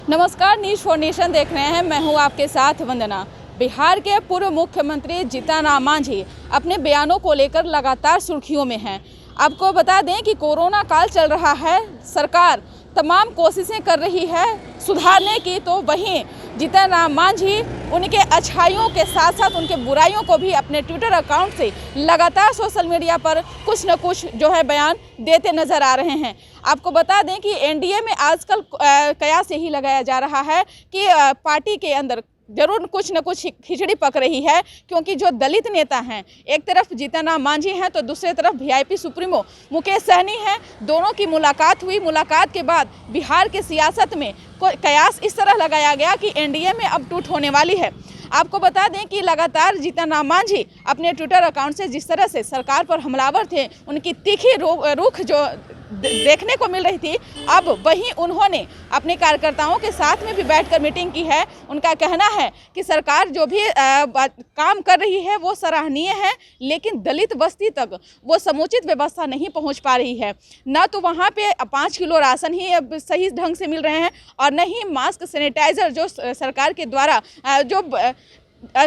नमस्कार, news for nation देख रहे हैं। मैं हूं आपके साथ वंदना। बिहार के पूर्व मुख्यमंत्री जीतन राम मांझी अपने बयानों को लेकर लगातार सुर्खियों में हैं। आपको बता दें कि कोरोना काल चल रहा है, सरकार तमाम कोशिशें कर रही है सुधारने की, तो वहीं जीतन राम मांझी उनके अच्छाइयों के साथ साथ उनके बुराइयों को भी अपने ट्विटर अकाउंट से लगातार सोशल मीडिया पर कुछ न कुछ बयान देते नजर आ रहे हैं। आपको बता दें कि एनडीए में आजकल कयास यही लगाया जा रहा है कि पार्टी के अंदर जरूर कुछ न कुछ खिचड़ी पक रही है, क्योंकि जो दलित नेता हैं, एक तरफ जीतन राम मांझी हैं तो दूसरी तरफ वीआईपी सुप्रीमो मुकेश सहनी हैं। दोनों की मुलाकात हुई। मुलाकात के बाद बिहार के सियासत में कयास इस तरह लगाया गया कि एनडीए में अब टूट होने वाली है। आपको बता दें कि लगातार जीतन राम मांझी अपने ट्विटर अकाउंट से जिस तरह से सरकार पर हमलावर थे, उनकी तीखी रुख जो देखने को मिल रही थी, अब वहीं उन्होंने अपने कार्यकर्ताओं के साथ में भी बैठकर मीटिंग की है। उनका कहना है कि सरकार जो भी काम कर रही है वो सराहनीय है, लेकिन दलित बस्ती तक वो समुचित व्यवस्था नहीं पहुंच पा रही है। न तो वहां पे 5 किलो राशन ही अब सही ढंग से मिल रहे हैं, और न ही मास्क, सैनिटाइजर जो सरकार के द्वारा जो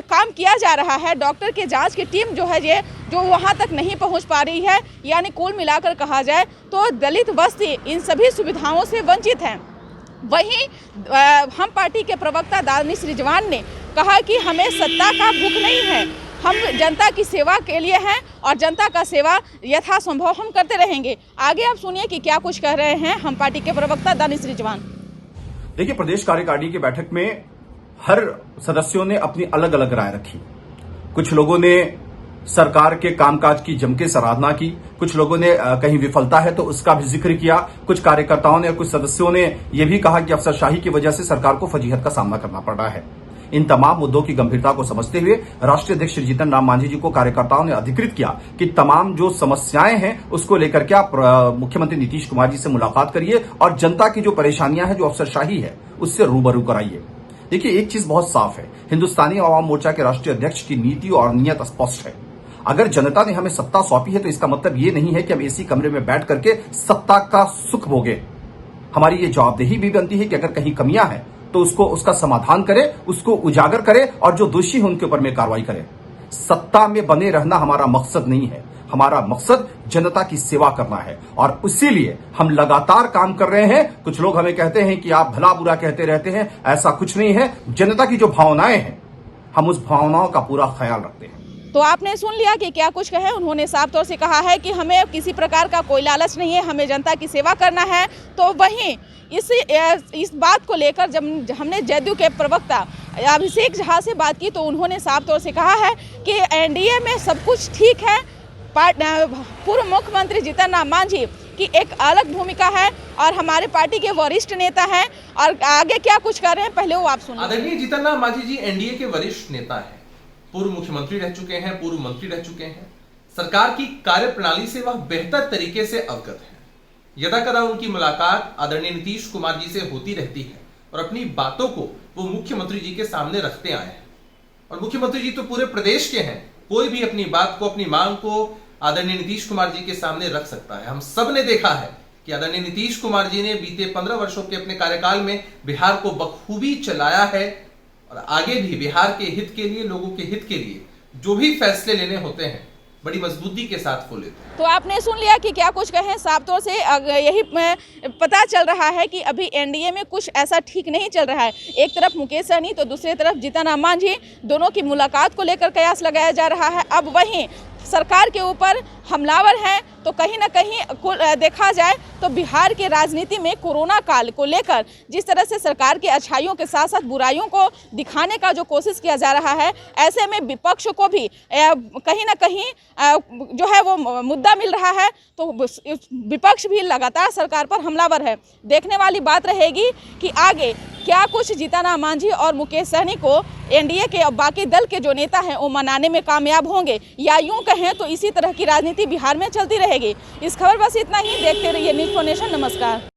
काम किया जा रहा है, डॉक्टर के जांच की टीम जो है ये जो वहां तक नहीं पहुंच पा रही है। यानी कुल मिलाकर कहा जाए तो दलित बस्ती इन सभी सुविधाओं से वंचित है। वहीं हम पार्टी के प्रवक्ता दानिश रिजवान ने कहा कि हमें सत्ता का भूख नहीं है, हम जनता की सेवा के लिए हैं और जनता का सेवा यथासंभव हम करते रहेंगे। आगे आप सुनिए कि क्या कुछ कह रहे हैं हम पार्टी के प्रवक्ता दानिश रिजवान। देखिए, प्रदेश कार्यकारिणी की बैठक में हर सदस्यों ने अपनी अलग अलग राय रखी। कुछ लोगों ने सरकार के कामकाज की जम के सराहना की, कुछ लोगों ने कहीं विफलता है तो उसका भी जिक्र किया। कुछ कार्यकर्ताओं ने और कुछ सदस्यों ने यह भी कहा कि अफसरशाही की वजह से सरकार को फजीहत का सामना करना पड़ रहा है। इन तमाम मुद्दों की गंभीरता को समझते हुए राष्ट्रीय अध्यक्ष जीतन राम मांझी जी को कार्यकर्ताओं ने अधिकृत किया कि तमाम जो समस्याएं हैं उसको लेकर के आप मुख्यमंत्री नीतीश कुमार जी से मुलाकात करिए और जनता की जो परेशानियां हैं, जो अफसरशाही है, उससे रूबरू कराइए। देखिए, एक चीज बहुत साफ है, हिंदुस्तानी आवाम मोर्चा के राष्ट्रीय अध्यक्ष की नीति और नीयत स्पष्ट है। अगर जनता ने हमें सत्ता सौंपी है तो इसका मतलब ये नहीं है कि हम एसी कमरे में बैठ करके सत्ता का सुख भोगे। हमारी ये जवाबदेही भी बनती है कि अगर कहीं कमियां हैं तो उसका समाधान करें, उसको उजागर करें और जो दोषी है उनके ऊपर में कार्रवाई करें। सत्ता में बने रहना हमारा मकसद नहीं है, हमारा मकसद जनता की सेवा करना है और इसीलिए हम लगातार काम कर रहे हैं। कुछ लोग हमें कहते हैं कि आप भला बुरा कहते रहते हैं, ऐसा कुछ नहीं है। जनता की जो भावनाएं हैं, हम उस भावनाओं का पूरा ख्याल रखते हैं। तो आपने सुन लिया कि क्या कुछ कहे। उन्होंने साफ तौर से कहा है कि हमें किसी प्रकार का कोई लालच नहीं है, हमें जनता की सेवा करना है। तो वहीं इस बात को लेकर जब हमने जदयू के प्रवक्ता अभिषेक झा से बात की तो उन्होंने साफ तौर से कहा है कि एनडीए में सब कुछ ठीक है। पूर्व मुख्यमंत्री जीतन राम मांझी की एक अलग भूमिका है और हमारे पार्टी के वरिष्ठ नेता हैं। और आगे क्या कुछ कर रहे हैं, पहले वो आप सुनिए। आदरणीय जीतन राम मांझी जी एनडीए के वरिष्ठ नेता हैं, पूर्व मुख्यमंत्री रह चुके हैं, पूर्व मंत्री रह चुके हैं। सरकार की कार्यप्रणाली से वह बेहतर तरीके से अवगत है। यदाकदा उनकी मुलाकात आदरणीय नीतीश कुमार जी से होती रहती है और अपनी बातों को वो मुख्यमंत्री जी के सामने रखते आए हैं। और मुख्यमंत्री जी तो पूरे प्रदेश के हैं, कोई भी अपनी बात को, अपनी मांग को आदरणीय नीतीश कुमार जी के सामने रख सकता है। हम सब ने देखा है कि आदरणीय नीतीश कुमार जी ने बीते 15 वर्षों के अपने कार्यकाल में बिहार को बखूबी चलाया है और आगे भी बिहार के हित के लिए, लोगों के हित के लिए जो भी फैसले लेने होते हैं बड़ी मजबूती के साथ वो लेते हैं। तो आपने सुन लिया कि क्या कुछ कहें। साफ तौर से यही पता चल रहा है कि अभी एनडीए में कुछ ऐसा ठीक नहीं चल रहा है। एक तरफ मुकेश सहनी तो दूसरी तरफ जीतन राम मांझी, दोनों की मुलाकात को लेकर कयास लगाया जा रहा है। अब वहीं सरकार के ऊपर हमलावर हैं, तो कहीं ना कहीं देखा जाए तो बिहार के राजनीति में कोरोना काल को लेकर जिस तरह से सरकार की अच्छाइयों के साथ साथ बुराइयों को दिखाने का जो कोशिश किया जा रहा है, ऐसे में विपक्ष को भी कहीं ना कहीं जो है वो मुद्दा मिल रहा है। तो विपक्ष भी लगातार सरकार पर हमलावर है। देखने वाली बात रहेगी कि आगे क्या कुछ जीतन राम मांझी और मुकेश सहनी को एनडीए के और बाकी दल के जो नेता हैं वो मनाने में कामयाब होंगे, या यूं कहें तो इसी तरह की राजनीति बिहार में चलती रहेगी। इस खबर बस इतना ही। देखते रहिए न्यूज़ फॉर नेशन। नमस्कार।